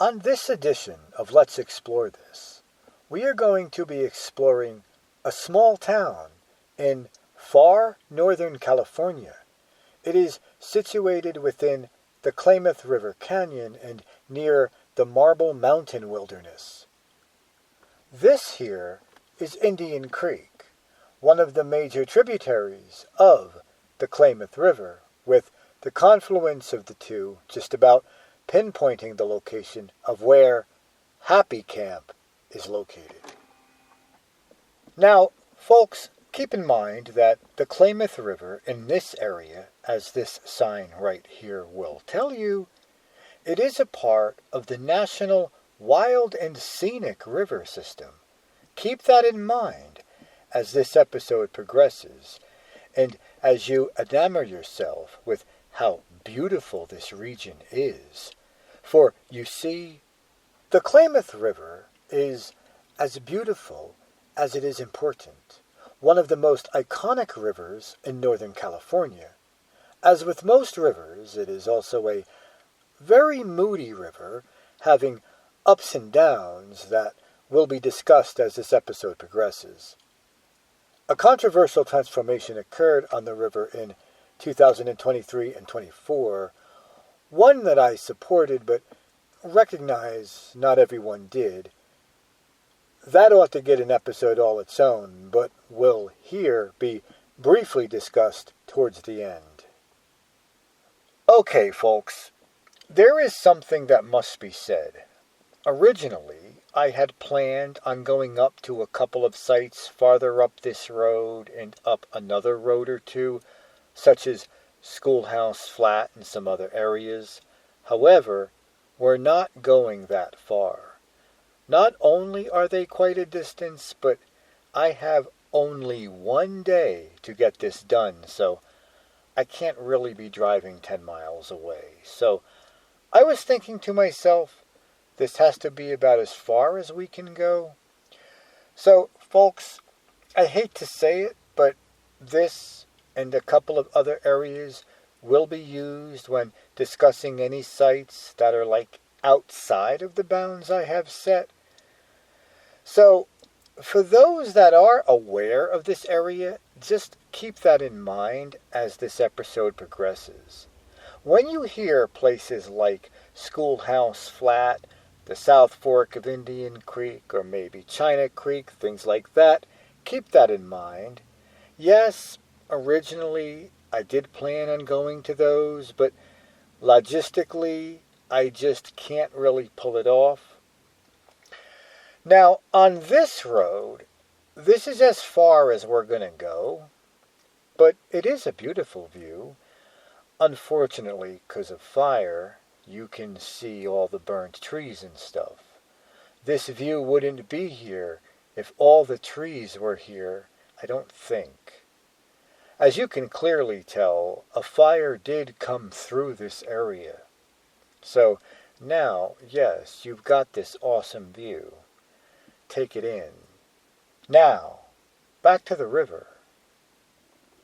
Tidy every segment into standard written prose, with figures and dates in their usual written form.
On this edition of Let's Explore This, we are going to be exploring a small town in far northern California. It is situated within the Klamath River Canyon and near the Marble Mountain Wilderness. This here is Indian Creek, one of the major tributaries of the Klamath River, with the confluence of the two just about pinpointing the location of where Happy Camp is located. Now, folks, keep in mind that the Klamath River in this area, as this sign right here will tell you, it is a part of the National Wild and Scenic River System. Keep that in mind as this episode progresses, and as you enamor yourself with how beautiful this region is. For, you see, the Klamath River is as beautiful as it is important, one of the most iconic rivers in Northern California. As with most rivers, it is also a very moody river, having ups and downs that will be discussed as this episode progresses. A controversial transformation occurred on the river in 2023 and 24, one that I supported but recognize not everyone did. That ought to get an episode all its own, but will here be briefly discussed towards the end. Okay, folks, there is something that must be said. Originally, I had planned on going up to a couple of sites farther up this road and up another road or two, such as Schoolhouse Flat and some other areas. However, we're not going that far. Not only are they quite a distance, but I have only one day to get this done, so I can't really be driving 10 miles away. So I was thinking to myself, this has to be about as far as we can go. So, folks, I hate to say it, but this and a couple of other areas will be used when discussing any sites that are outside of the bounds I have set. So, for those that are aware of this area, just keep that in mind as this episode progresses. When you hear places like Schoolhouse Flat, the South Fork of Indian Creek, or maybe China Creek, things like that, keep that in mind. Yes, originally I did plan on going to those, but logistically I just can't really pull it off. Now, on this road, this is as far as we're going to go, but it is a beautiful view. Unfortunately, because of fire, you can see all the burnt trees and stuff. This view wouldn't be here if all the trees were here, I don't think. As you can clearly tell, a fire did come through this area. So now, yes, you've got this awesome view. Take it in. Now, back to the river.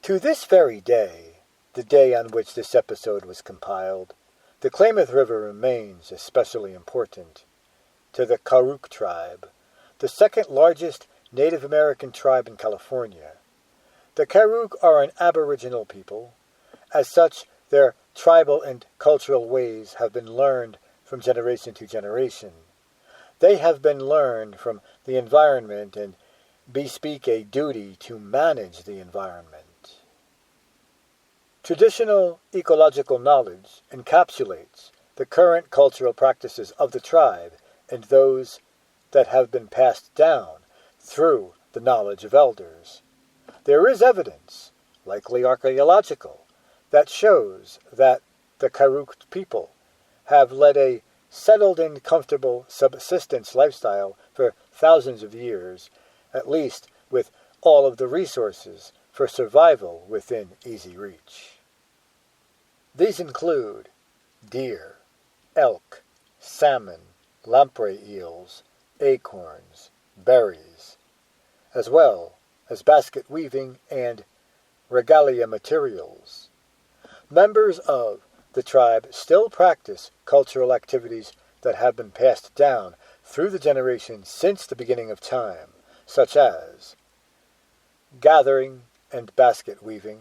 To this very day, the day on which this episode was compiled, the Klamath River remains especially important to the Karuk tribe, the second largest Native American tribe in California. The Karuk are an Aboriginal people. As such, their tribal and cultural ways have been learned from generation to generation. They have been learned from the environment and bespeak a duty to manage the environment. Traditional ecological knowledge encapsulates the current cultural practices of the tribe and those that have been passed down through the knowledge of elders. There is evidence, likely archaeological, that shows that the Karuk people have led a settled and comfortable subsistence lifestyle for thousands of years, at least with all of the resources for survival within easy reach. These include deer, elk, salmon, lamprey eels, acorns, berries, as well as basket weaving and regalia materials. Members of the tribe still practice cultural activities that have been passed down through the generations since the beginning of time, such as gathering and basket weaving,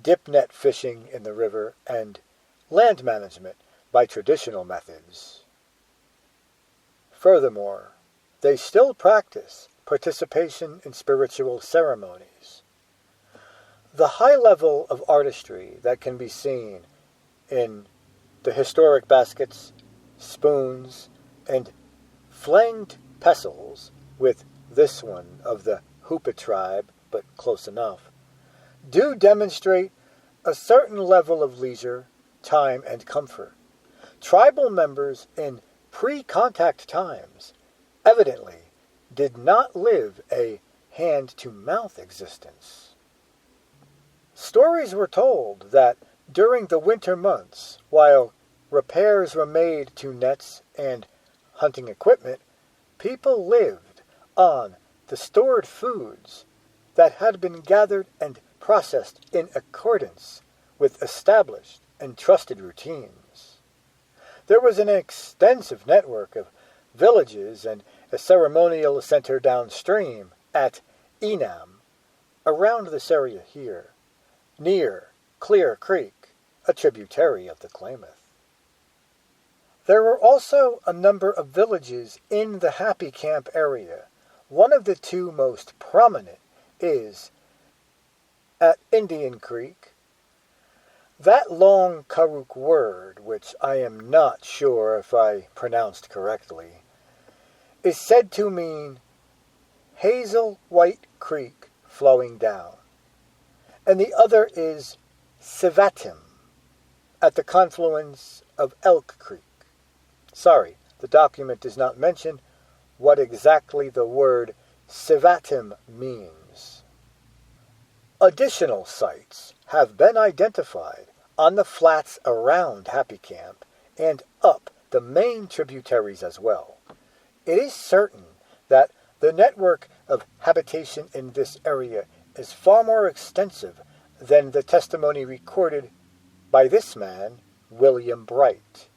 dip net fishing in the river, and land management by traditional methods. Furthermore, they still practice participation in spiritual ceremonies. The high level of artistry that can be seen in the historic baskets, spoons, and flanged pestles, with this one of the Hoopa tribe, but close enough, do demonstrate a certain level of leisure, time, and comfort. Tribal members in pre-contact times evidently did not live a hand-to-mouth existence. Stories were told that during the winter months, while repairs were made to nets and hunting equipment, people lived on the stored foods that had been gathered and processed in accordance with established and trusted routines. There was an extensive network of villages and a ceremonial center downstream at Enam, around this area here, near Clear Creek, a tributary of the Klamath. There were also a number of villages in the Happy Camp area. One of the two most prominent is at Indian Creek. That long Karuk word, which I am not sure if I pronounced correctly, is said to mean Hazel White Creek flowing down. And the other is Sivatim, at the confluence of Elk Creek. Sorry, the document does not mention what exactly the word Sivatim means. Additional sites have been identified on the flats around Happy Camp and up the main tributaries as well. It is certain that the network of habitation in this area is far more extensive than the testimony recorded by this man, William Bright,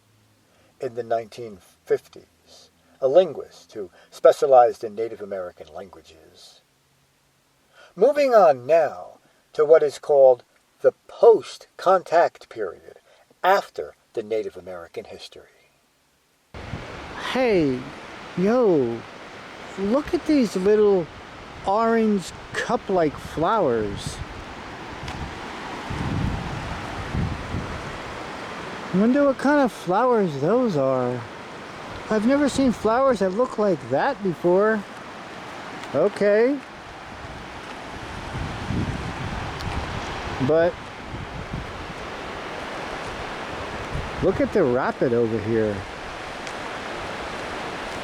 in the 1950s, a linguist who specialized in Native American languages. Moving on now to what is called the post-contact period, after the Native American history. Hey, yo, look at these little orange cup-like flowers. I wonder what kind of flowers those are. I've never seen flowers that look like that before. Okay. But look at the rapid over here.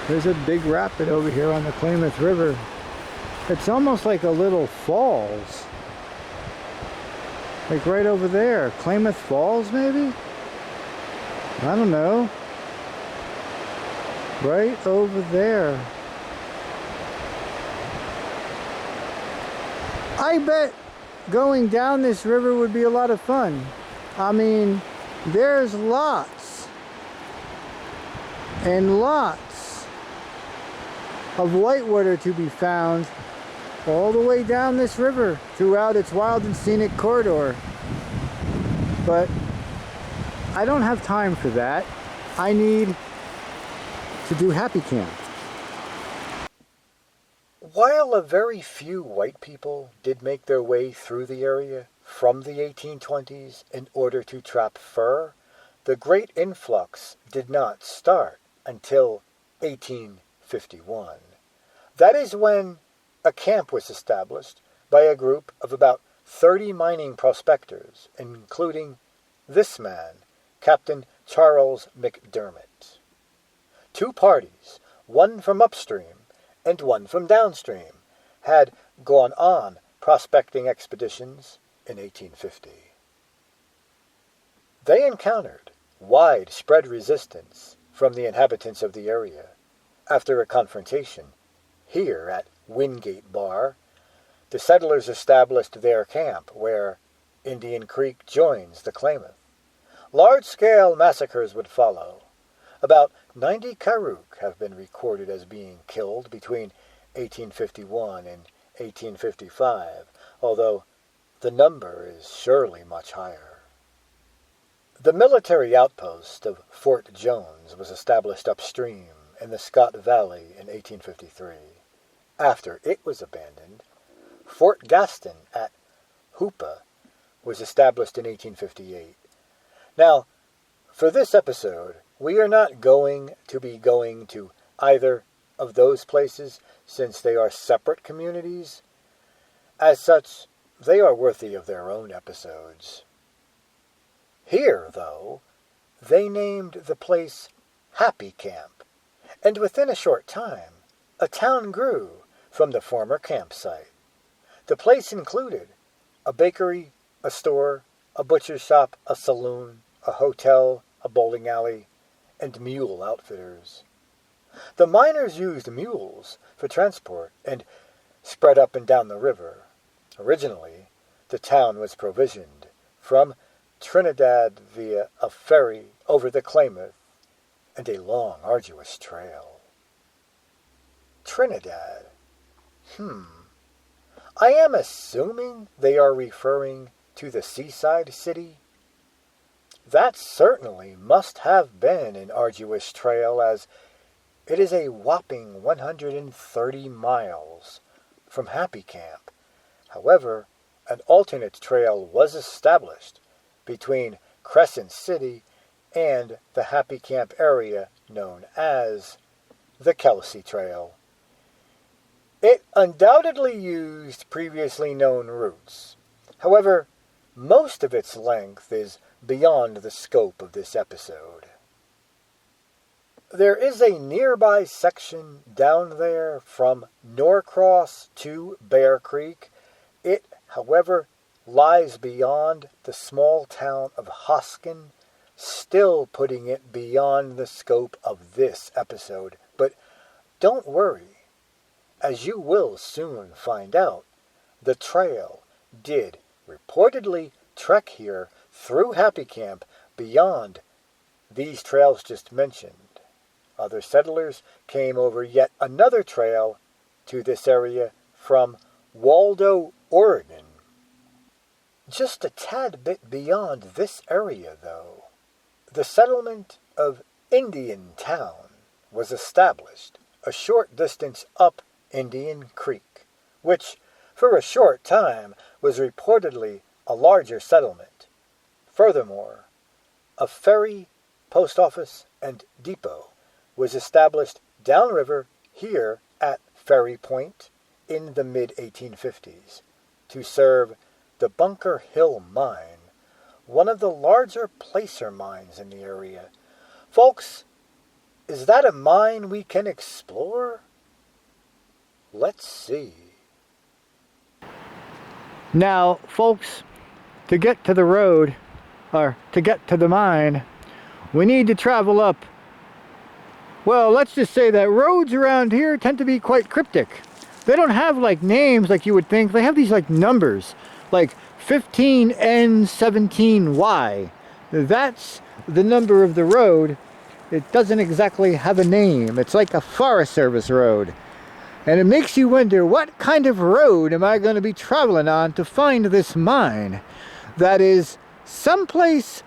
There's a big rapid over here on the Klamath River. It's almost like a little falls. Like right over there. Klamath Falls, maybe? I don't know. Right over there. I bet going down this river would be a lot of fun. I mean, there's lots and lots of whitewater to be found all the way down this river throughout its wild and scenic corridor. But I don't have time for that. I need to do Happy Camp. While a very few white people did make their way through the area from the 1820s in order to trap fur, the great influx did not start until 1851. That is when a camp was established by a group of about 30 mining prospectors, including this man, Captain Charles McDermott. Two parties, one from upstream and one from downstream, had gone on prospecting expeditions in 1850. They encountered widespread resistance from the inhabitants of the area. After a confrontation here at Wingate Bar, the settlers established their camp where Indian Creek joins the Klamath. Large-scale massacres would follow. About 90 Karuk have been recorded as being killed between 1851 and 1855, although the number is surely much higher. The military outpost of Fort Jones was established upstream in the Scott Valley in 1853. After it was abandoned, Fort Gaston at Hoopa was established in 1858. Now, for this episode, we are not going to be going to either of those places since they are separate communities. As such, they are worthy of their own episodes. Here, though, they named the place Happy Camp, and within a short time, a town grew from the former campsite. The place included a bakery, a store, a butcher shop, a saloon, a hotel, a bowling alley, and mule outfitters. The miners used mules for transport and spread up and down the river. Originally, the town was provisioned from Trinidad via a ferry over the Klamath and a long, arduous trail. Trinidad. I am assuming they are referring to the seaside city. That certainly must have been an arduous trail, as it is a whopping 130 miles from Happy Camp. However, an alternate trail was established between Crescent City and the Happy Camp area known as the Kelsey Trail. It undoubtedly used previously known routes. However, most of its length is beyond the scope of this episode. There is a nearby section down there from Norcross to Bear Creek. It, however, lies beyond the small town of Hoskin, still putting it beyond the scope of this episode. But don't worry, as you will soon find out, the trail did reportedly trek here through Happy Camp beyond these trails just mentioned. Other settlers came over yet another trail to this area from Waldo, Oregon. Just a tad bit beyond this area, though, the settlement of Indian Town was established a short distance up Indian Creek, which for a short time was reportedly a larger settlement. Furthermore, a ferry, post office, and depot was established downriver here at Ferry Point in the mid-1850s to serve the Bunker Hill Mine, one of the larger placer mines in the area. Folks, is that a mine we can explore? Let's see. Now, folks, to get to the road, or to get to the mine, we need to travel up. Well, let's just say that roads around here tend to be quite cryptic. They don't have like names like you would think. They have these like numbers, like 15N17Y. That's the number of the road. It doesn't exactly have a name. It's like a Forest Service road. And it makes you wonder, what kind of road am I going to be traveling on to find this mine that is someplace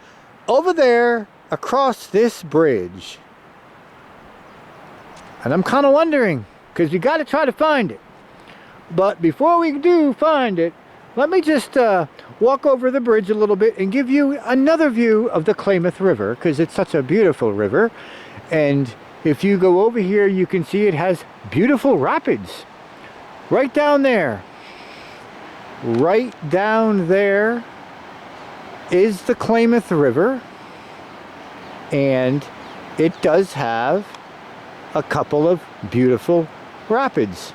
over there across this bridge? And I'm kind of wondering, because you got to try to find it. But before we do find it, let me just walk over the bridge a little bit and give you another view of the Klamath River, because it's such a beautiful river. And if you go over here, you can see it has beautiful rapids. Right down there. Right down there is the Klamath River. And it does have a couple of beautiful rapids.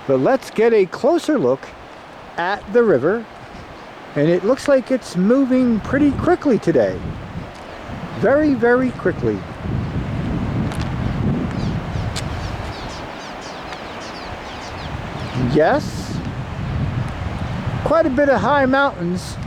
But let's get a closer look at the river. And it looks like it's moving pretty quickly today. Very, very quickly. Yes, quite a bit of high mountains.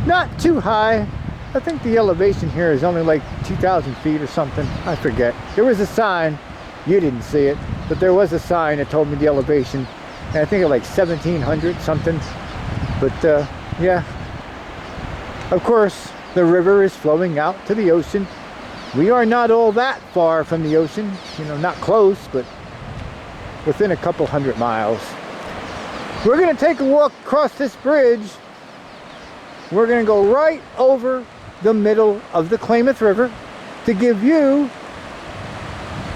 Not too high, I think the elevation here is only like 2,000 feet or something. I forget. There was a sign. You didn't see it, but there was a sign that told me the elevation. And I think it like 1,700 something. But yeah. Of course, the river is flowing out to the ocean. We are not all that far from the ocean. You know, not close, but within a couple 100 miles. We're going to take a walk across this bridge. We're going to go right over the middle of the Klamath River to give you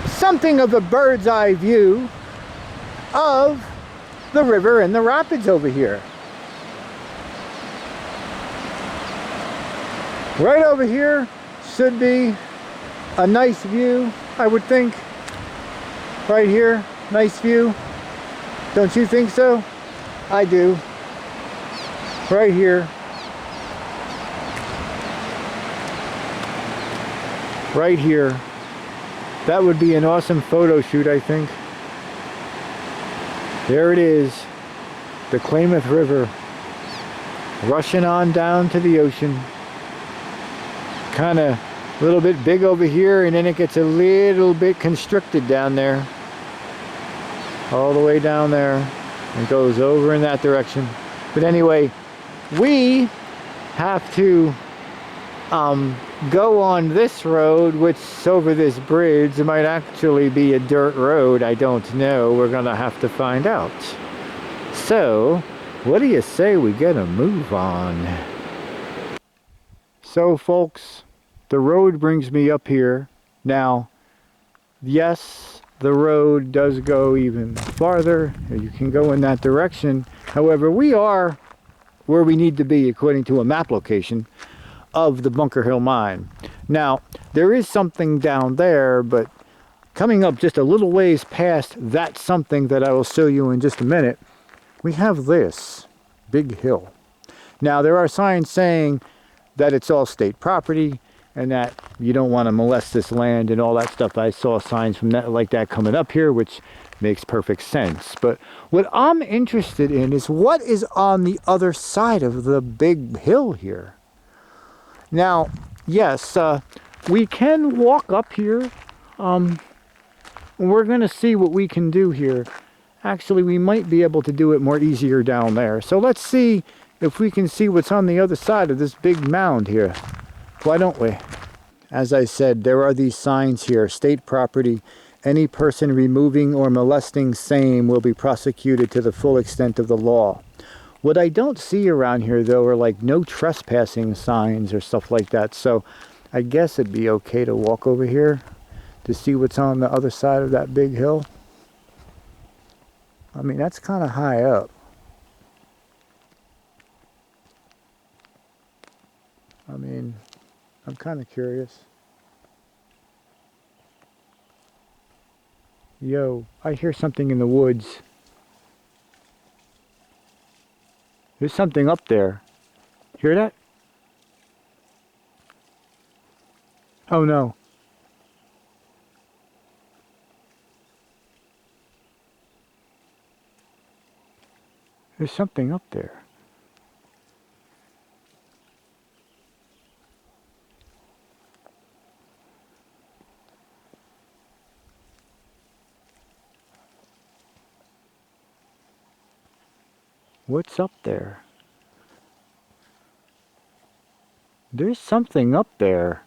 something of a bird's eye view of the river and the rapids over here. Right over here should be a nice view, I would think. Right here, nice view. Don't you think so? I do. Right here. Right here. That would be an awesome photo shoot, I think. There it is. The Klamath River. Rushing on down to the ocean. Kind of a little bit big over here, and then it gets a little bit constricted down there. All the way down there. It goes over in that direction. But anyway, we have to go on this road, which is over this bridge. It might actually be a dirt road. I don't know. We're going to have to find out. So, what do you say we get a move on? So, folks, the road brings me up here. Now, yes, the road does go even farther. You can go in that direction. However, we are where we need to be according to a map location of the Bunker Hill Mine. Now, there is something down there, but coming up just a little ways past that something that I will show you in just a minute, we have this big hill. Now, there are signs saying that it's all state property and that you don't want to molest this land and all that stuff. I saw signs from that like that coming up here, which makes perfect sense. But what I'm interested in is what is on the other side of the big hill here. Now, yes, we can walk up here. We're going to see what we can do here. Actually, we might be able to do it more easier down there. So let's see if we can see what's on the other side of this big mound here. Why don't we? As I said, there are these signs here. State property. Any person removing or molesting same will be prosecuted to the full extent of the law. What I don't see around here, though, are like no trespassing signs or stuff like that. So I guess it'd be okay to walk over here to see what's on the other side of that big hill. I mean, that's kind of high up. I mean, I'm kind of curious. Yo, I hear something in the woods. There's something up there. Hear that? Oh no. There's something up there. What's up there? There's something up there.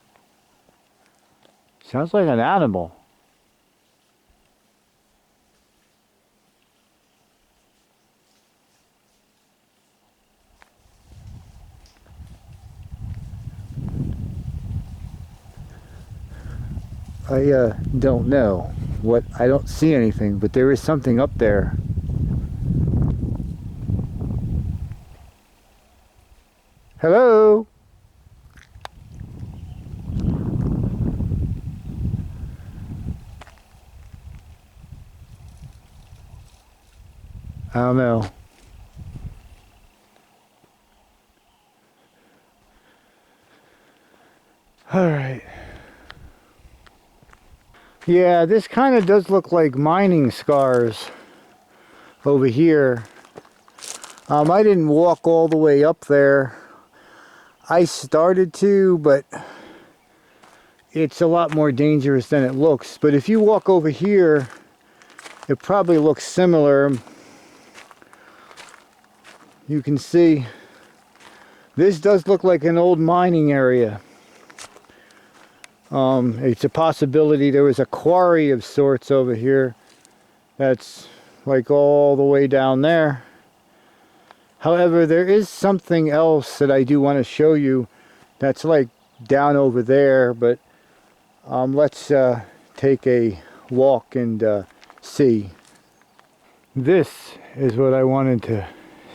Sounds like an animal. I don't know. I don't see anything, but there is something up there. Hello? I don't know. All right. Yeah, this kind of does look like mining scars over here. I didn't walk all the way up there. I started to, but it's a lot more dangerous than it looks. But if you walk over here, it probably looks similar. You can see this does look like an old mining area. It's a possibility there was a quarry of sorts over here that's like all the way down there. However, there is something else that I do want to show you that's like down over there, but let's take a walk and see. This is what I wanted to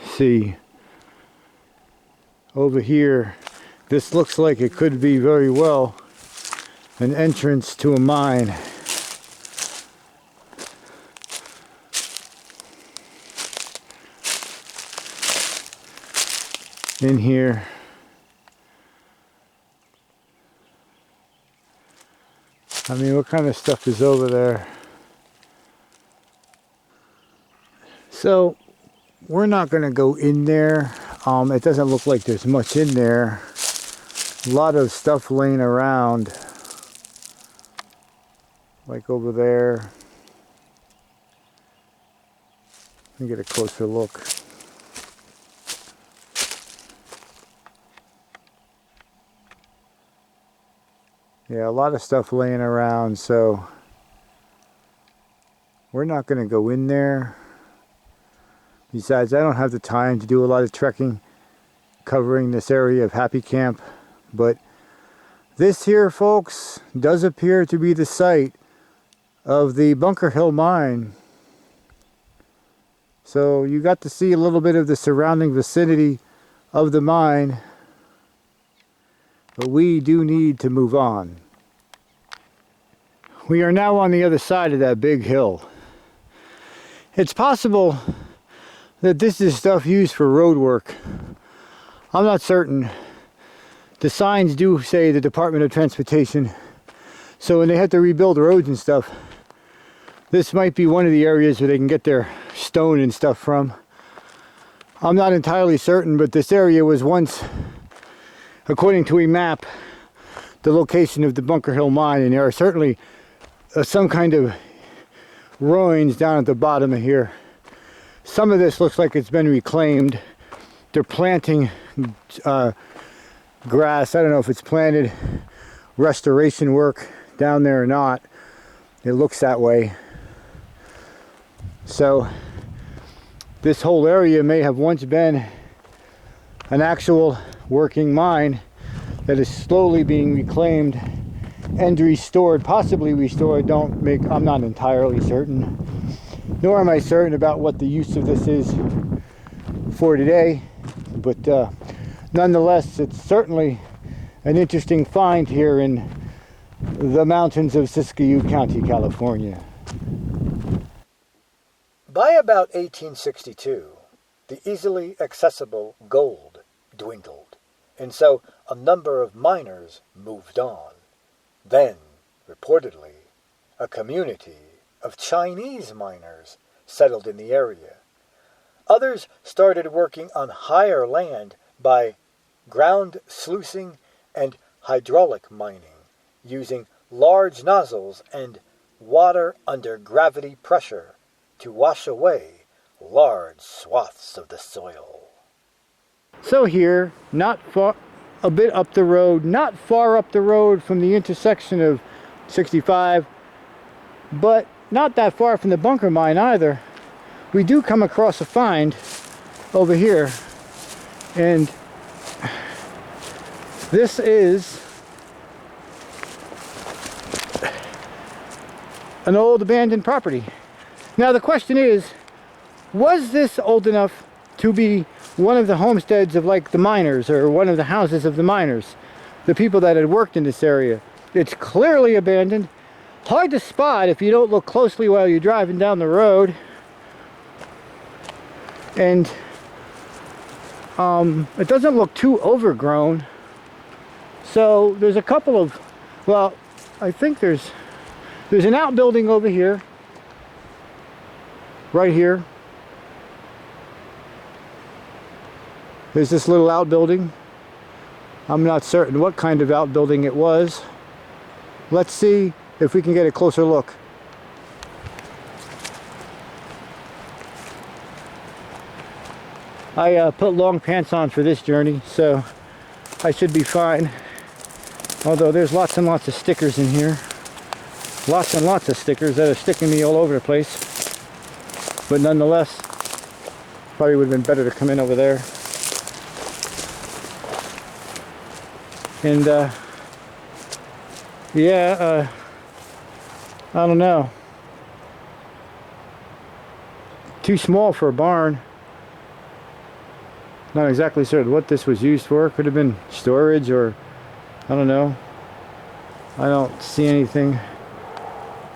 see. Over here, this looks like it could be very well an entrance to a mine. In here, I mean, what kind of stuff is over there? So we're not going to go in there. It doesn't look like there's much in there. A lot of stuff laying around, like over there. Let me get a closer look. Yeah, a lot of stuff laying around, so we're not going to go in there. Besides, I don't have the time to do a lot of trekking covering this area of Happy Camp. But this here, folks, does appear to be the site of the Bunker Hill mine. So you got to see a little bit of the surrounding vicinity of the mine. But we do need to move on. We are now on the other side of that big hill. It's possible that this is stuff used for road work. I'm not certain. The signs do say the Department of Transportation. So when they have to rebuild roads and stuff, this might be one of the areas where they can get their stone and stuff from. I'm not entirely certain, but this area was once, according to a map, the location of the Bunker Hill mine, and there are certainly some kind of ruins down at the bottom of here. Some of this looks like it's been reclaimed. They're planting grass. I don't know if it's planted restoration work down there or not. It looks that way. So this whole area may have once been an actual working mine that is slowly being reclaimed and restored, possibly restored. I'm not entirely certain, nor am I certain about what the use of this is for today, but nonetheless, it's certainly an interesting find here in the mountains of Siskiyou County, California. By about 1862, the easily accessible gold dwindled, and so a number of miners moved on. Then, reportedly, a community of Chinese miners settled in the area. Others started working on higher land by ground sluicing and hydraulic mining, using large nozzles and water under gravity pressure to wash away large swaths of the soil. So here, not far, a bit up the road, not far up the road from the intersection of 65, but not that far from the bunker mine either, we do come across a find over here, and this is an old abandoned property. Now the question is, was this old enough to be one of the homesteads of like the miners, or one of the houses of the miners, the people that had worked in this area? It's clearly abandoned, hard to spot if you don't look closely while you're driving down the road, and it doesn't look too overgrown. So there's a couple of, well, I think there's an outbuilding over here, right here. There's this little outbuilding. I'm not certain what kind of outbuilding it was. Let's see if we can get a closer look. I put long pants on for this journey, so I should be fine. Although there's lots and lots of stickers in here. Lots and lots of stickers that are sticking me all over the place. But nonetheless, probably would have been better to come in over there. And yeah, I don't know. Too small for a barn. Not exactly certain what this was used for. Could have been storage, or I don't know. I don't see anything.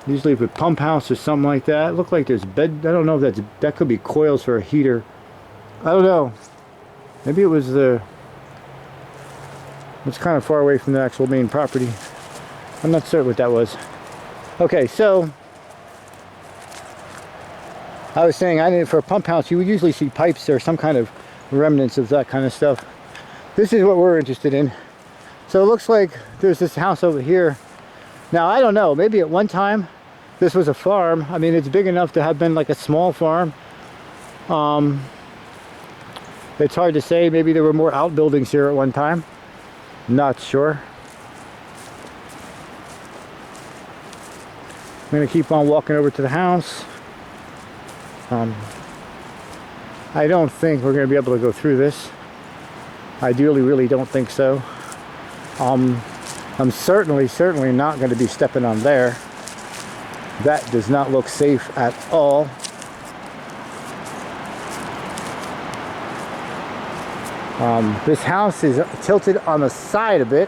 Usually if a pump house or something like that. It looked like there's bed. I don't know if that could be coils for a heater. I don't know. Maybe it was it's kind of far away from the actual main property. I'm not certain what that was. Okay, so I was saying, for a pump house, you would usually see pipes or some kind of remnants of that kind of stuff. This is what we're interested in. So it looks like there's this house over here. Now, I don't know, maybe at one time this was a farm. I mean, it's big enough to have been like a small farm. It's hard to say. Maybe there were more outbuildings here at one time. Not sure. I'm gonna keep on walking over to the house. I don't think we're going to be able to go through this. I really don't think so. I'm certainly not going to be stepping on there. That does not look safe at all. This house is tilted on the side a bit.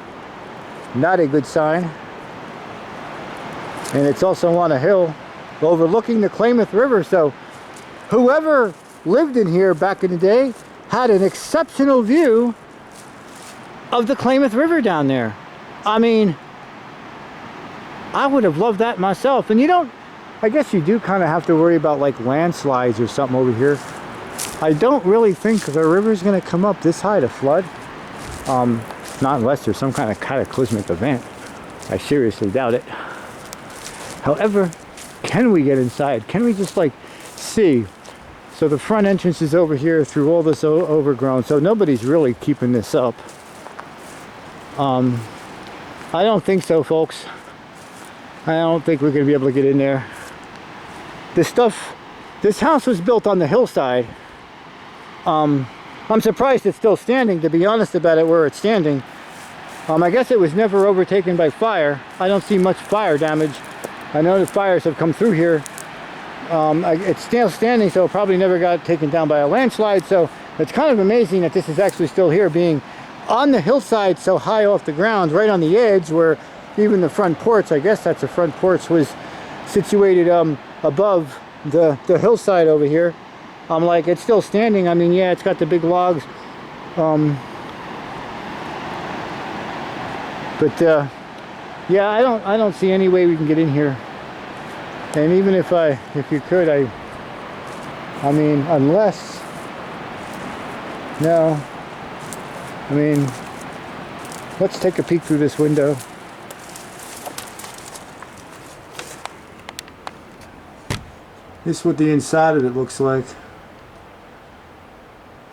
Not a good sign. And it's also on a hill overlooking the Klamath River, so whoever lived in here back in the day had an exceptional view of the Klamath River down there. I mean, I would have loved that myself. And you don't, I guess you do kind of have to worry about like landslides or something over here. I don't really think the river's going to come up this high to flood. Not unless there's some kind of cataclysmic event. I seriously doubt it. However, can we get inside? Can we just like see? So the front entrance is over here through all this overgrown, so nobody's really keeping this up. I don't think so, folks. I don't think we're going to be able to get in there. This house was built on the hillside. I'm surprised it's still standing, to be honest about it, where it's standing. I guess it was never overtaken by fire. I don't see much fire damage. I know the fires have come through here. It's still standing, so it probably never got taken down by a landslide. So it's kind of amazing that this is actually still here, being on the hillside so high off the ground, right on the edge where even the front porch, I guess that's the front porch, was situated above the hillside over here. Like, it's still standing. I mean, yeah, it's got the big logs. Yeah, I don't see any way we can get in here. And even if you could, I mean, unless, no, I mean, let's take a peek through this window. This is what the inside of it looks like.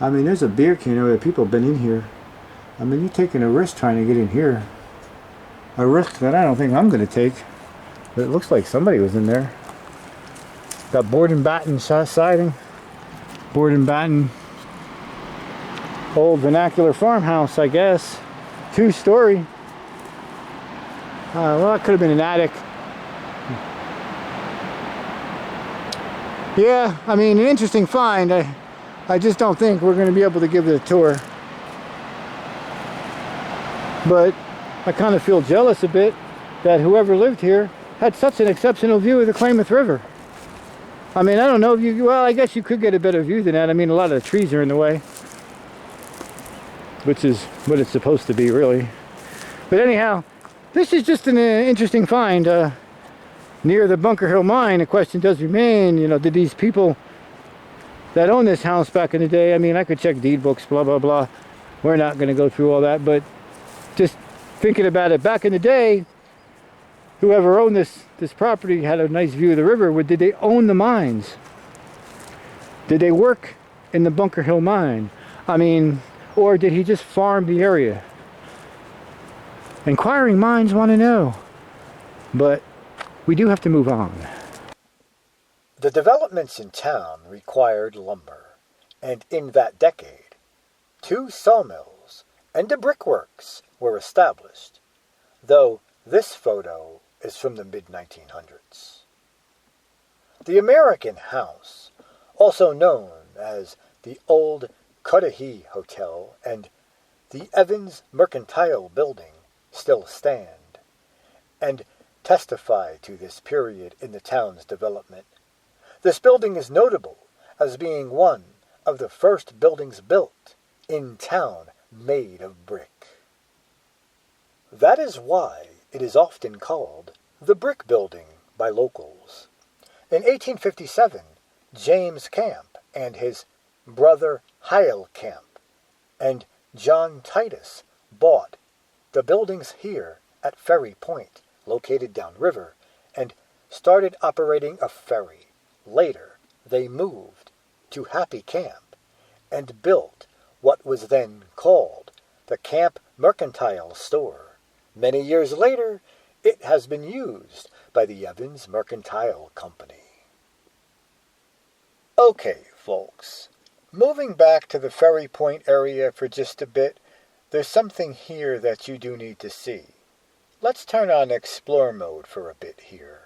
I mean, there's a beer can over there. People have been in here. I mean, you're taking a risk trying to get in here. A risk that I don't think I'm going to take. But it looks like somebody was in there. Got board and batten siding. Board and batten. Old vernacular farmhouse, I guess. 2-story. Well, that could have been an attic. Yeah, I mean, an interesting find. I just don't think we're going to be able to give it a tour. But I kind of feel jealous a bit that whoever lived here had such an exceptional view of the Klamath River. I mean, I don't know if you, well, I guess you could get a better view than that. I mean, a lot of the trees are in the way, which is what it's supposed to be, really. But anyhow, this is just an interesting find. Near the Bunker Hill mine, the question does remain, you know, did these people that owned this house back in the day, I mean, I could check deed books, blah, blah, blah. We're not going to go through all that, but just thinking about it, back in the day, whoever owned this property had a nice view of the river. Did they own the mines? Did they work in the Bunker Hill mine? I mean, or did he just farm the area? Inquiring minds want to know. But we do have to move on. The developments in town required lumber, and in that decade, 2 sawmills and a brickworks were established, though this photo is from the mid-1900s. The American House, also known as the Old Cudahy Hotel and the Evans Mercantile Building, still stand, and testify to this period in the town's development. This building is notable as being one of the first buildings built in town made of brick. That is why it is often called the Brick Building by locals. In 1857, James Camp and his brother Hiel Camp and John Titus bought the buildings here at Ferry Point, located downriver, and started operating a ferry. Later, they moved to Happy Camp and built what was then called the Camp Mercantile Store. Many years later, it has been used by the Evans Mercantile Company. Okay, folks, moving back to the Ferry Point area for just a bit, there's something here that you do need to see. Let's turn on Explore mode for a bit here.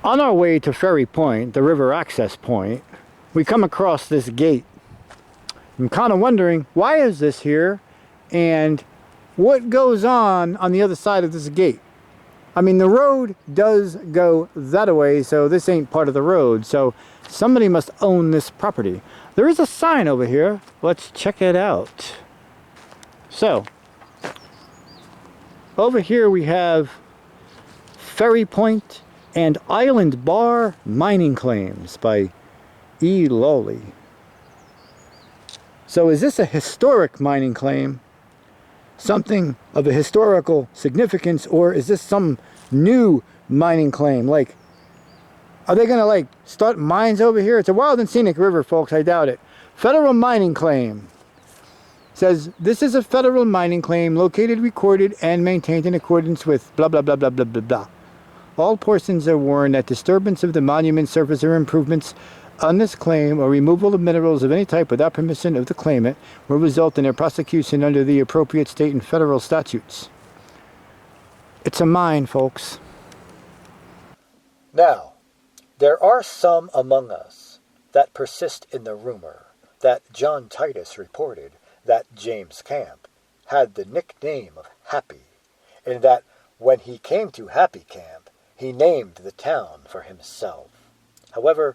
On our way to Ferry Point, the river access point, we come across this gate. I'm kind of wondering, why is this here? And what goes on the other side of this gate? I mean, the road does go that way, so this ain't part of the road. So somebody must own this property. There is a sign over here. Let's check it out. So, over here we have Ferry Point and Island Bar Mining Claims by E. Lawley. So is this a historic mining claim? Something of a historical significance, or is this some new mining claim? Like, are they gonna like start mines over here? It's a wild and scenic river, folks. I doubt it. Federal mining claim says this is a federal mining claim located, recorded, and maintained in accordance with blah blah blah blah blah blah blah. All persons are warned that disturbance of the monument surface or improvements on this claim or removal of minerals of any type without permission of the claimant will result in their prosecution under the appropriate state and federal statutes. It's a mine, folks. Now, there are some among us that persist in the rumor that John Titus reported that James Camp had the nickname of Happy, and that when he came to Happy Camp, he named the town for himself. However,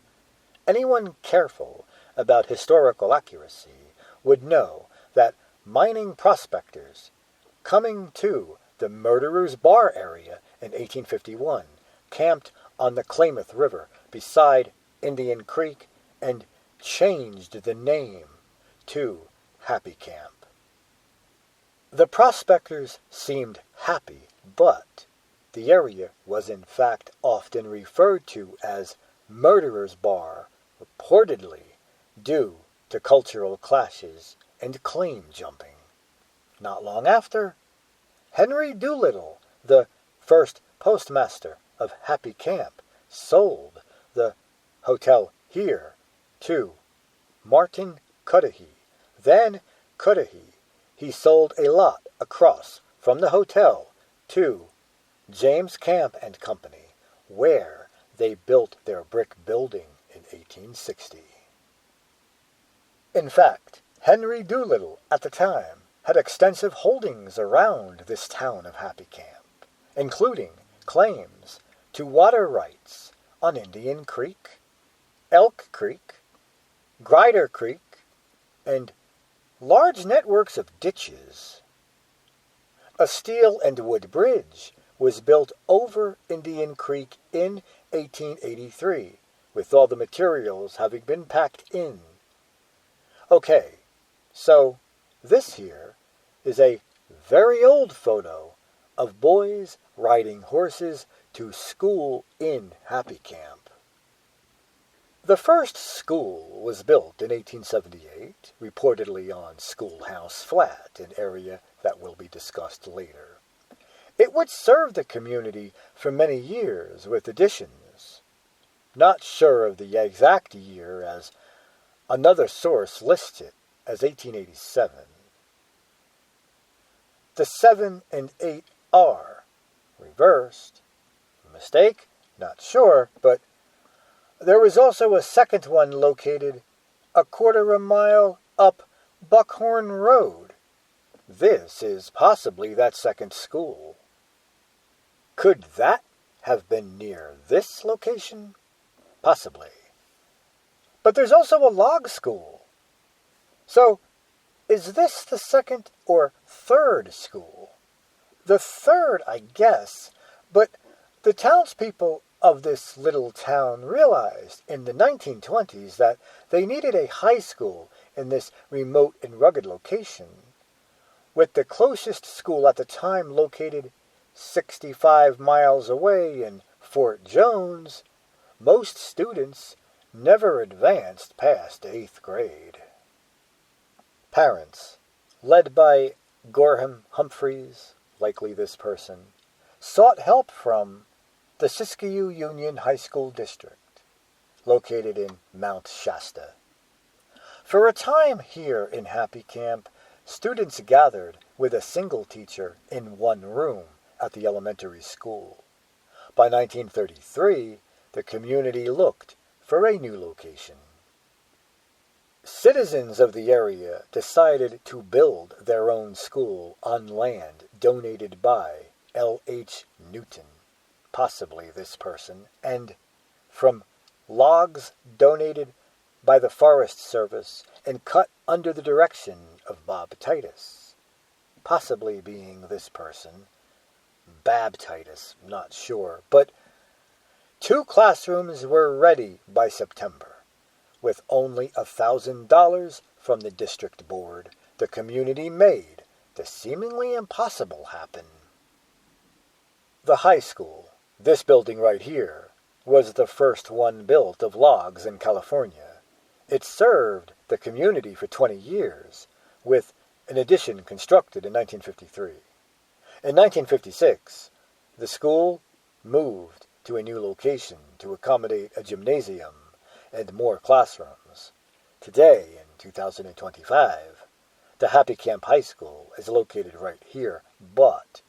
anyone careful about historical accuracy would know that mining prospectors coming to the Murderer's Bar area in 1851 camped on the Klamath River beside Indian Creek and changed the name to Happy Camp. The prospectors seemed happy, but the area was in fact often referred to as Murderer's Bar, reportedly due to cultural clashes and claim jumping. Not long after, Henry Doolittle, the first postmaster of Happy Camp, sold the hotel here to Martin Cudahy. Then Cudahy, he sold a lot across from the hotel to James Camp and Company, where they built their brick building in 1860. In fact, Henry Doolittle at the time had extensive holdings around this town of Happy Camp, including claims to water rights on Indian Creek, Elk Creek, Grider Creek, and large networks of ditches. A steel and wood bridge was built over Indian Creek in 1883, with all the materials having been packed in. Okay, so this here is a very old photo of boys riding horses to school in Happy Camp. The first school was built in 1878, reportedly on Schoolhouse Flat, an area that will be discussed later. It would serve the community for many years with additions. Not sure of the exact year, as another source lists it as 1887. The 7 and 8 are reversed. Mistake? Not sure, but there was also a second one located a quarter of a mile up Buckhorn Road. This is possibly that second school. Could that have been near this location? Possibly. But there's also a log school. So, is this the second or third school? The third, I guess, but the townspeople of this little town realized in the 1920s that they needed a high school in this remote and rugged location, with the closest school at the time located 65 miles away in Fort Jones. Most students never advanced past 8th grade. Parents, led by Gorham Humphreys, likely this person, sought help from the Siskiyou Union High School District, located in Mount Shasta. For a time here in Happy Camp, students gathered with a single teacher in one room at the elementary school. By 1933, the community looked for a new location. Citizens of the area decided to build their own school on land donated by L.H. Newton, possibly this person, and from logs donated by the Forest Service and cut under the direction of Bob Titus, possibly being this person. Bab Titus, not sure, but 2 classrooms were ready by September. With only $1,000 from the district board, the community made the seemingly impossible happen. The high school, this building right here, was the first one built of logs in California. It served the community for 20 years, with an addition constructed in 1953. In 1956, the school moved to a new location to accommodate a gymnasium and more classrooms. Today, in 2025, the Happy Camp High School is located right here, but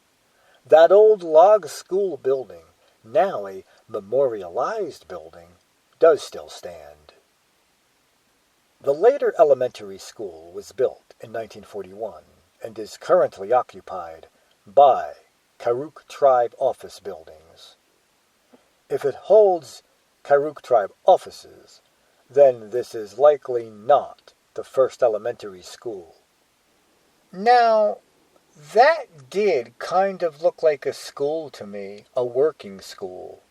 that old log school building, now a memorialized building, does still stand. The later elementary school was built in 1941 and is currently occupied by Karuk Tribe office buildings. If it holds Karuk Tribe offices, then this is likely not the first elementary school. Now, that did kind of look like a school to me, a working school.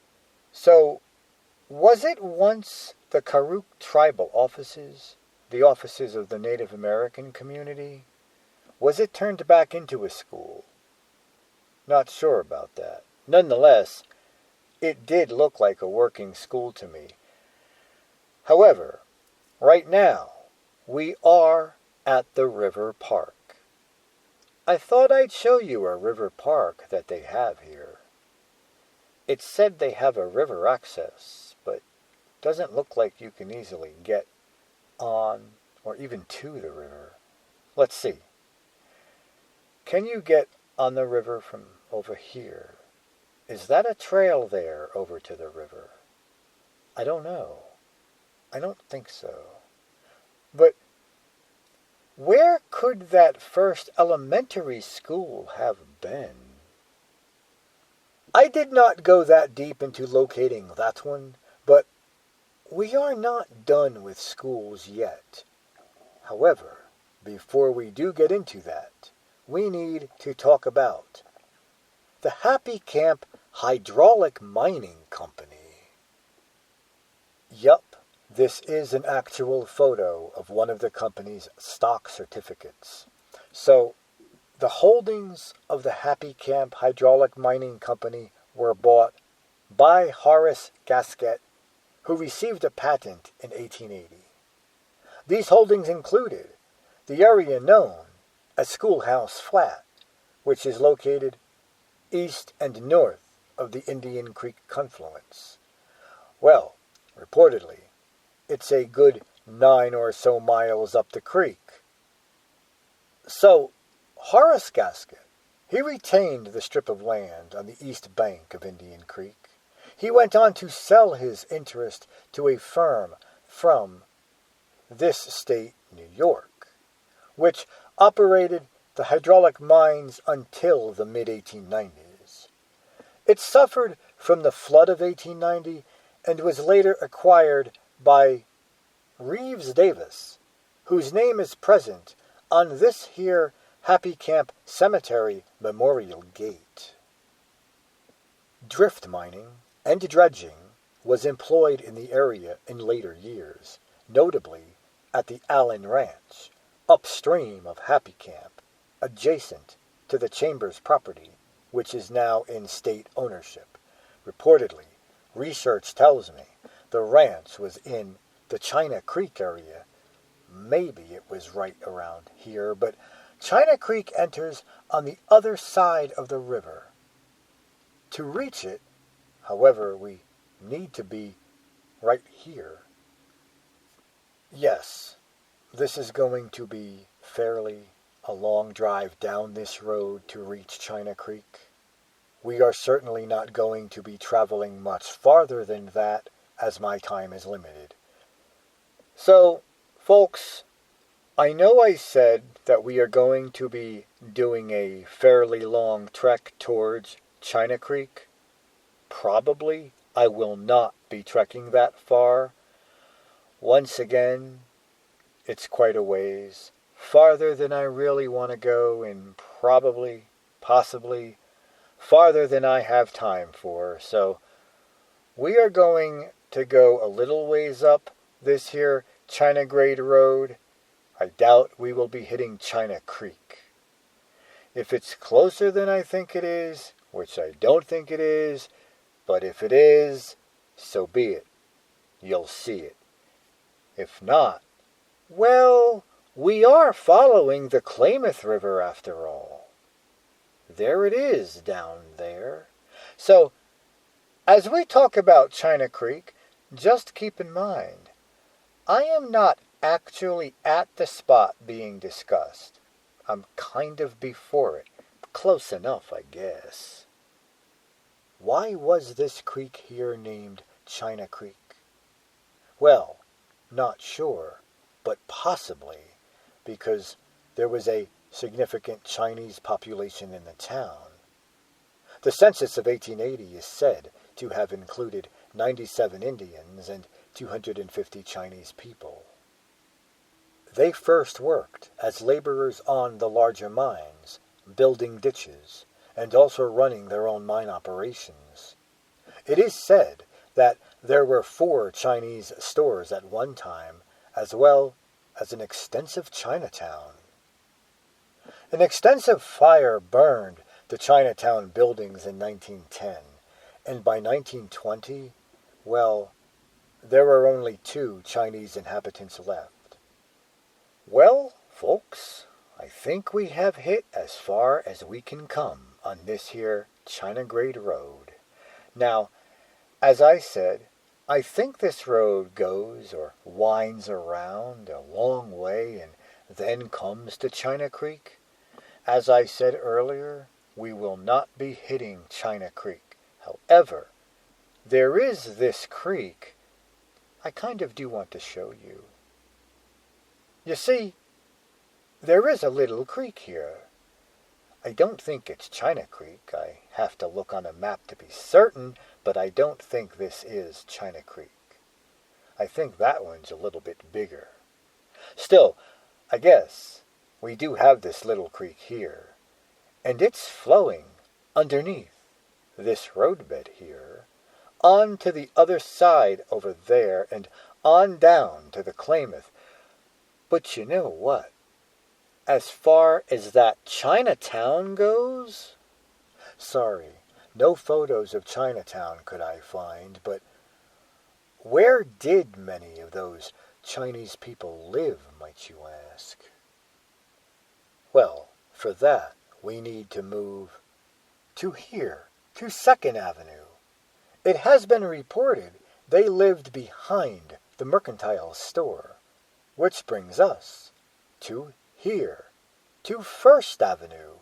So, was it once the Karuk Tribal offices, the offices of the Native American community? Was it turned back into a school? Not sure about that. Nonetheless, it did look like a working school to me. However, right now, we are at the river park. I thought I'd show you a river park that they have here. It said they have a river access, but doesn't look like you can easily get on or even to the river. Let's see. Can you get on the river from over here? Is that a trail there over to the river? I don't know. I don't think so. But where could that first elementary school have been? I did not go that deep into locating that one, but we are not done with schools yet. However, before we do get into that, we need to talk about the Happy Camp Hydraulic Mining Company. Yup, this is an actual photo of one of the company's stock certificates. So, The holdings of the Happy Camp Hydraulic Mining Company were bought by Horace Gasket, who received a patent in 1880. These holdings included the area known as Schoolhouse Flat, which is located east and north of the Indian Creek confluence. Well, reportedly, it's a good 9 or so miles up the creek. So, Horace Gasket, he retained the strip of land on the east bank of Indian Creek. He went on to sell his interest to a firm from this state, New York, which operated the hydraulic mines until the mid-1890s. It suffered from the flood of 1890 and was later acquired by Reeves Davis, whose name is present on this here Happy Camp Cemetery Memorial Gate. Drift mining and dredging was employed in the area in later years, notably at the Allen Ranch, upstream of Happy Camp, adjacent to the Chambers property, which is now in state ownership. Reportedly, research tells me the ranch was in the China Creek area. Maybe it was right around here, but China Creek enters on the other side of the river. To reach it, however, we need to be right here. Yes, this is going to be fairly a long drive down this road to reach China Creek. We are certainly not going to be traveling much farther than that, as my time is limited. So, folks, I know I said that we are going to be doing a fairly long trek towards China Creek. Probably I will not be trekking that far. Once again, it's quite a ways, farther than I really want to go, and possibly, farther than I have time for. So, we are going to go a little ways up this here China Grade Road. I doubt we will be hitting China Creek. If it's closer than I think it is, which I don't think it is, but if it is, so be it. You'll see it. If not, well, we are following the Klamath River after all. There it is down there. So, as we talk about China Creek, just keep in mind, I am not actually at the spot being discussed. I'm kind of before it. Close enough, I guess. Why was this creek here named China Creek? Well, not sure, but possibly because there was a significant Chinese population in the town. The census of 1880 is said to have included 97 Indians and 250 Chinese people. They first worked as laborers on the larger mines, building ditches, and also running their own mine operations. It is said that there were 4 Chinese stores at one time, as well as an extensive Chinatown. An extensive fire burned the Chinatown buildings in 1910, and by 1920, well, there were only 2 Chinese inhabitants left. Well, folks, I think we have hit as far as we can come on this here China Grade Road. Now, as I said, I think this road goes or winds around a long way and then comes to China Creek. As I said earlier, we will not be hitting China Creek. However, there is this creek I kind of do want to show you. You see, there is a little creek here. I don't think it's China Creek. I have to look on a map to be certain, but I don't think this is China Creek. I think that one's a little bit bigger. Still, I guess we do have this little creek here, and it's flowing underneath this roadbed here, on to the other side over there, and on down to the Klamath. But you know what? as far as that Chinatown goes? Sorry, no photos of Chinatown could I find, but where did many of those Chinese people live, might you ask? Well, for that, we need to move to here, to 2nd Avenue. It has been reported they lived behind the mercantile store, which brings us to here, to 1st Avenue,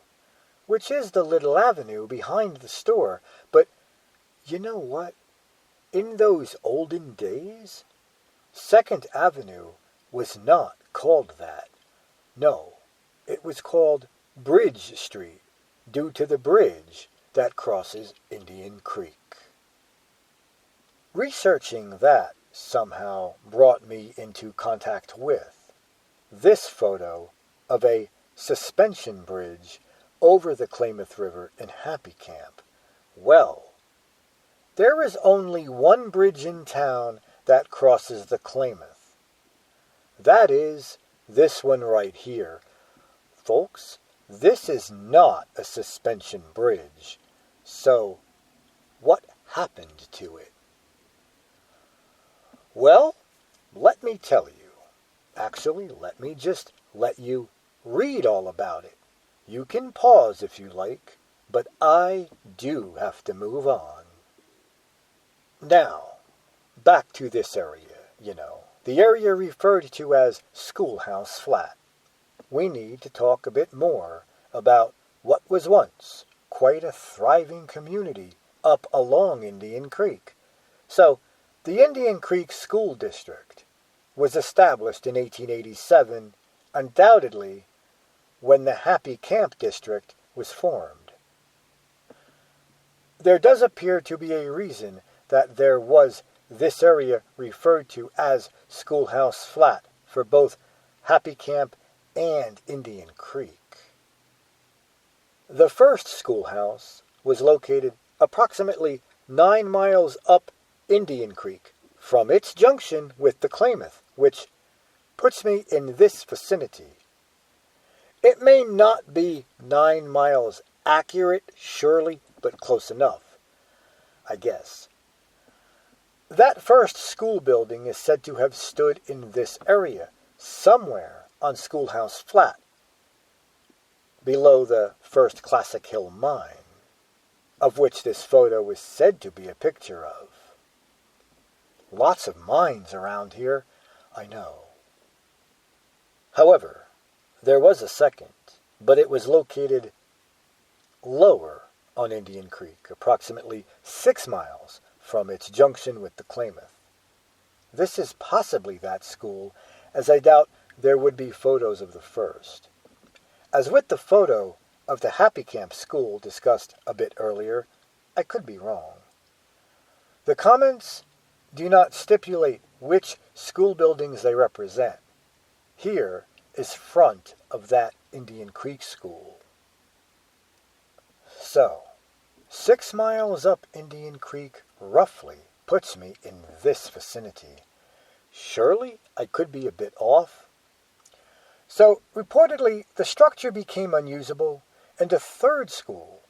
which is the little avenue behind the store. But you know what? In those olden days, 2nd Avenue was not called that. No, it was called Bridge Street, due to the bridge that crosses Indian Creek. Researching that somehow brought me into contact with this photo of a suspension bridge over the Klamath River in Happy Camp. Well, there is only one bridge in town that crosses the Klamath. That is this one right here. Folks, this is not a suspension bridge. So, what happened to it? Well, let me tell you. Actually, let me just let you read all about it. You can pause if you like, but I do have to move on. Now, back to this area, the area referred to as Schoolhouse Flat. We need to talk a bit more about what was once quite a thriving community up along Indian Creek. So, the Indian Creek School District was established in 1887, undoubtedly when the Happy Camp District was formed. There does appear to be a reason that there was this area referred to as Schoolhouse Flat for both Happy Camp and Indian Creek. The first schoolhouse was located approximately 9 miles up Indian Creek from its junction with the Klamath, which puts me in this vicinity. It may not be 9 miles accurate, surely, but close enough, I guess. That first school building is said to have stood in this area, somewhere on Schoolhouse Flat, below the first Classic Hill mine, of which this photo is said to be a picture of. Lots of mines around here, I know. However, there was a second, but it was located lower on Indian Creek, approximately 6 miles from its junction with the Klamath. This is possibly that school, as I doubt there would be photos of the first. As with the photo of the Happy Camp School discussed a bit earlier, I could be wrong. The comments do not stipulate which school buildings they represent. Here is front of that Indian Creek School. So, 6 miles up Indian Creek roughly puts me in this vicinity. Surely I could be a bit off. So, reportedly, the structure became unusable, and a third school,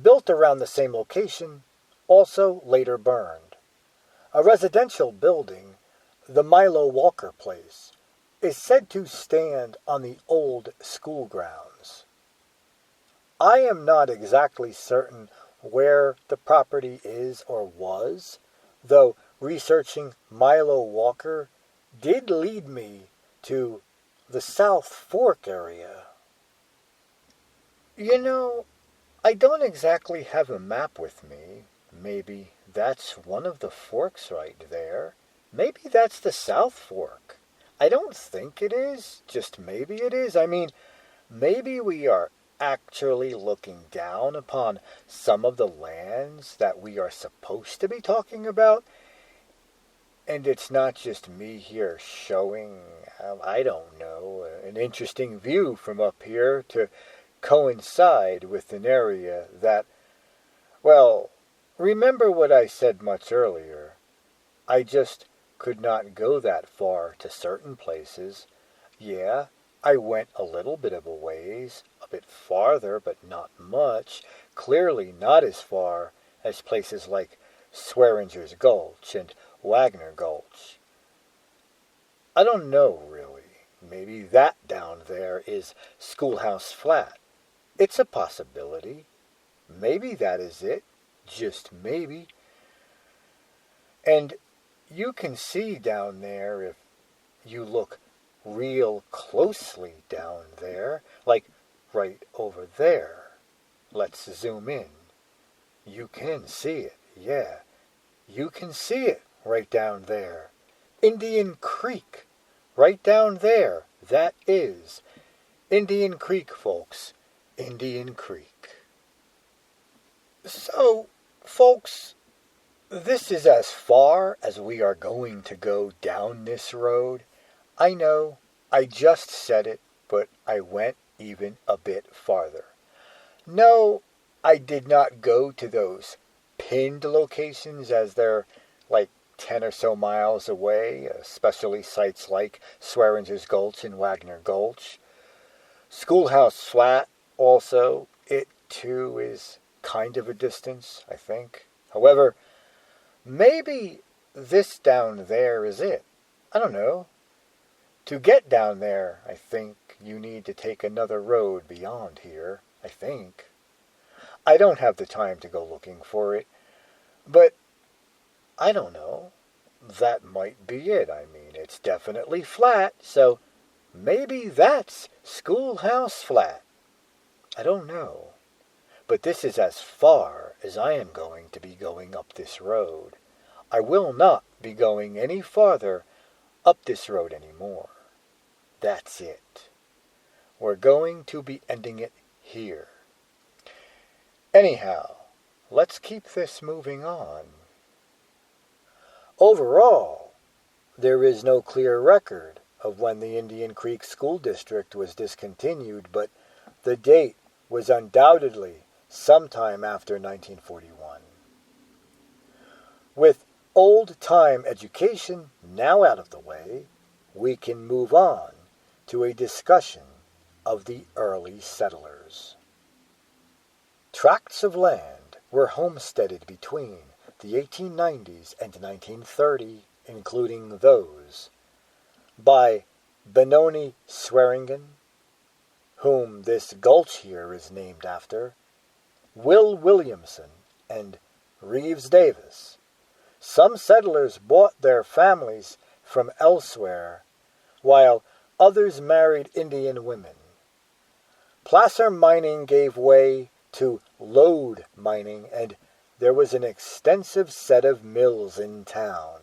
built around the same location, also later burned. A residential building, the Milo Walker Place, is said to stand on the old school grounds. I am not exactly certain where the property is or was, though researching Milo Walker did lead me to the South Fork area. I don't exactly have a map with me. Maybe that's one of the forks right there. Maybe that's the South Fork. I don't think it is, just maybe it is. I mean, maybe we are actually looking down upon some of the lands that we are supposed to be talking about. And it's not just me here showing, I don't know, an interesting view from up here to coincide with an area that, well, remember what I said much earlier. I just could not go that far to certain places. Yeah, I went a little bit of a ways, a bit farther, but not much, clearly not as far as places like Swearinger's Gulch and Wagner Gulch. I don't know, really. Maybe that down there is Schoolhouse Flat. It's a possibility. Maybe that is it. Just maybe. And you can see down there if you look real closely down there, like right over there. Let's zoom in. You can see it, yeah. You can see it right down there. Indian Creek, right down there. That is Indian Creek, folks. Indian Creek. So, folks, this is as far as we are going to go down this road. I know, I just said it, but I went even a bit farther. No, I did not go to those pinned locations as they're like 10 or so miles away, especially sites like Swearinger's Gulch and Wagner Gulch. Schoolhouse Flat also, it too is kind of a distance, I think. However, maybe this down there is it. I don't know. To get down there, I think you need to take another road beyond here, I think. I don't have the time to go looking for it, but I don't know. That might be it. I mean, it's definitely flat, so maybe that's Schoolhouse Flat. I don't know. But this is as far as I am going to be going up this road. I will not be going any farther up this road anymore. That's it. We're going to be ending it here. Anyhow, let's keep this moving on. Overall, there is no clear record of when the Indian Creek School District was discontinued, but the date was undoubtedly sometime after 1941. With old-time education now out of the way, we can move on to a discussion of the early settlers. Tracts of land were homesteaded between the 1890s and 1930, including those by Benoni Swearingen, whom this gulch here is named after, Will Williamson, and Reeves Davis. Some settlers bought their families from elsewhere, while others married Indian women. Placer mining gave way to lode mining, and there was an extensive set of mills in town.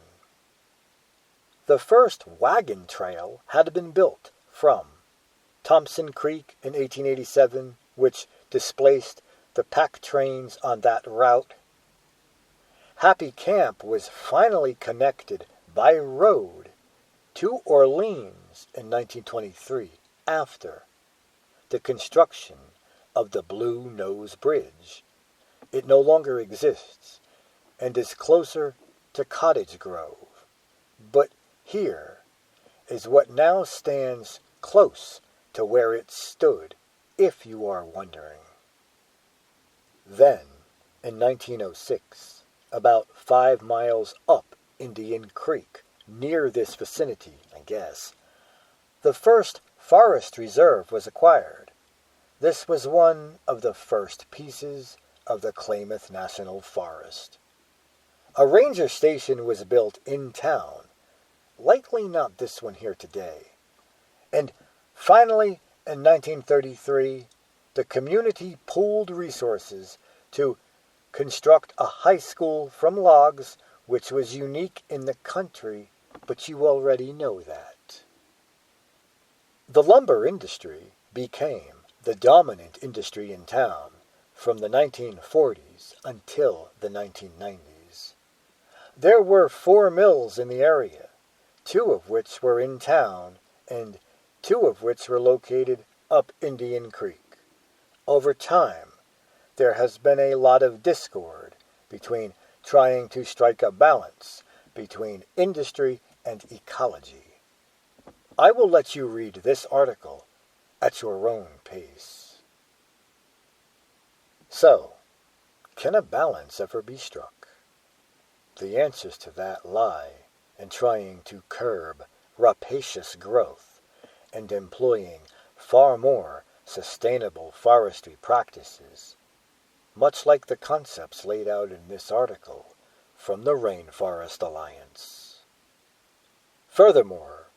The first wagon trail had been built from Thompson Creek in 1887, which displaced the pack trains on that route. Happy Camp was finally connected by road to Orleans in 1923 after the construction of the Blue Nose Bridge. It no longer exists and is closer to Cottage Grove. But here is what now stands close to where it stood, if you are wondering. Then, in 1906, about 5 miles up Indian Creek, near this vicinity, I guess, the first forest reserve was acquired. This was one of the first pieces of the Klamath National Forest. A ranger station was built in town, likely not this one here today. And finally, in 1933, the community pooled resources to construct a high school from logs, which was unique in the country, but you already know that. The lumber industry became the dominant industry in town from the 1940s until the 1990s. There were 4 mills in the area, 2 of which were in town and 2 of which were located up Indian Creek. Over time, there has been a lot of discord between trying to strike a balance between industry and ecology. I will let you read this article at your own pace. So, can a balance ever be struck? The answers to that lie in trying to curb rapacious growth and employing far more sustainable forestry practices, much like the concepts laid out in this article from the Rainforest Alliance. Furthermore,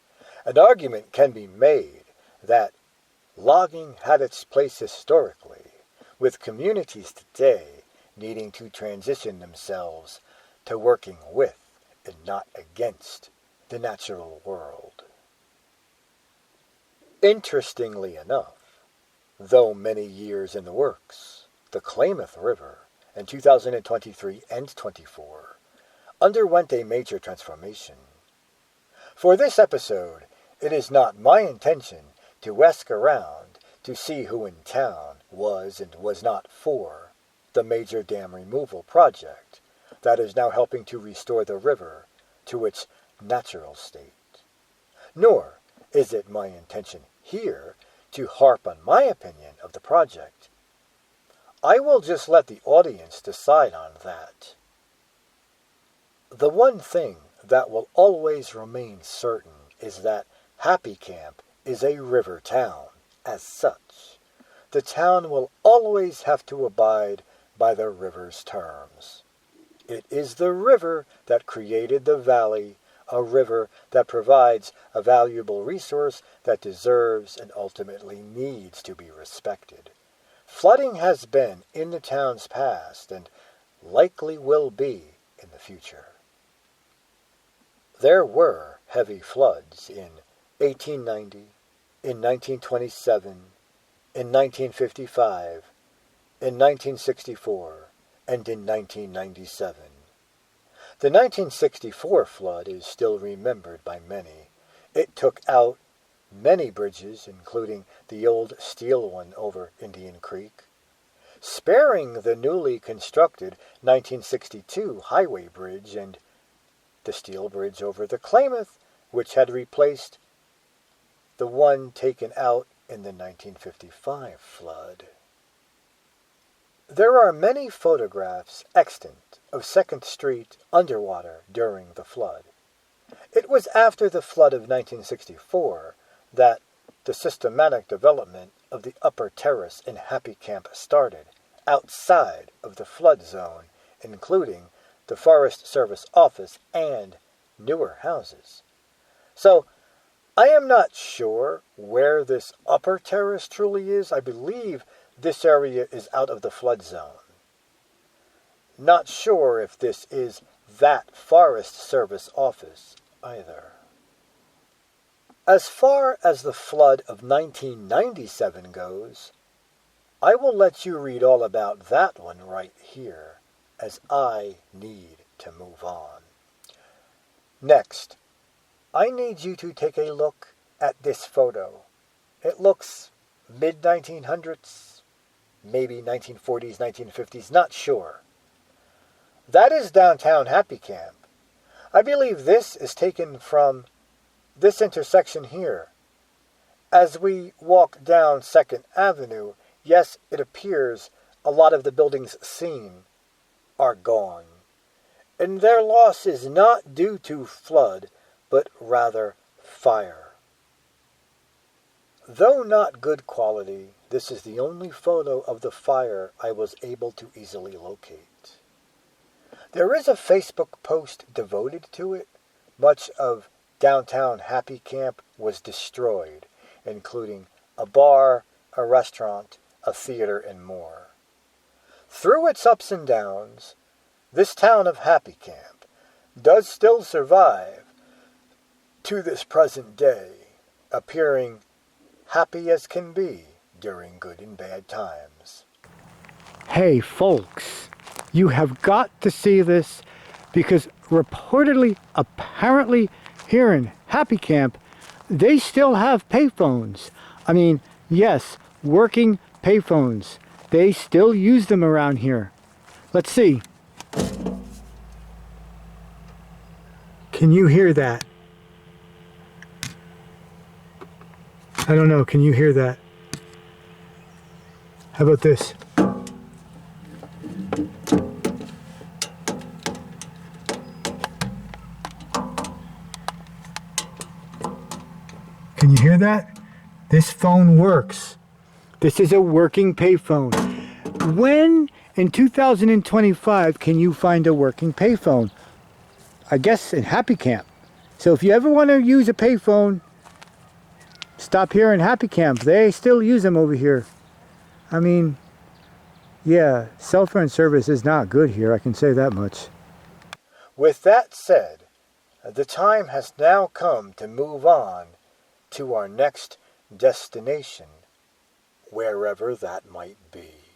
an argument can be made that logging had its place historically, with communities today needing to transition themselves to working with and not against the natural world. Interestingly enough, though many years in the works, the Klamath River in 2023 and 24 underwent a major transformation. For this episode, it is not my intention to ask around to see who in town was and was not for the major dam removal project that is now helping to restore the river to its natural state. Nor is it my intention here to harp on my opinion of the project. I will just let the audience decide on that. The one thing that will always remain certain is that Happy Camp is a river town. As such, the town will always have to abide by the river's terms. It is the river that created the valley, a river that provides a valuable resource that deserves and ultimately needs to be respected. Flooding has been in the town's past and likely will be in the future. There were heavy floods in 1890, in 1927, in 1955, in 1964, and in 1997. The 1964 flood is still remembered by many. It took out many bridges, including the old steel one over Indian Creek, sparing the newly constructed 1962 highway bridge and the steel bridge over the Klamath, which had replaced the one taken out in the 1955 flood. There are many photographs extant of 2nd Street underwater during the flood. It was after the flood of 1964 that the systematic development of the upper terrace in Happy Camp started, outside of the flood zone, including the Forest Service office and newer houses. So, I am not sure where this upper terrace truly is. I believe this area is out of the flood zone. Not sure if this is that Forest Service office either. As far as the flood of 1997 goes, I will let you read all about that one right here, as I need to move on. Next, I need you to take a look at this photo. It looks mid-1900s, maybe 1940s, 1950s, not sure. That is downtown Happy Camp. I believe this is taken from this intersection here. As we walk down 2nd Avenue, yes, it appears a lot of the buildings seen are gone. And their loss is not due to flood, but rather fire. Though not good quality, this is the only photo of the fire I was able to easily locate. There is a Facebook post devoted to it. Much of downtown Happy Camp was destroyed, including a bar, a restaurant, a theater, and more. Through its ups and downs, this town of Happy Camp does still survive to this present day, appearing happy as can be during good and bad times. Hey folks, you have got to see this, because reportedly, apparently, here in Happy Camp, they still have payphones. I mean, yes, working payphones. They still use them around here. Let's see. Can you hear that? I don't know, can you hear that? How about this? Can you hear that? This phone works. This is a working payphone. When in 2025 can you find a working payphone? I guess in Happy Camp. So if you ever want to use a payphone, stop here in Happy Camp. They still use them over here. I mean, yeah, cell phone service is not good here, I can say that much. With that said, the time has now come to move on to our next destination, wherever that might be.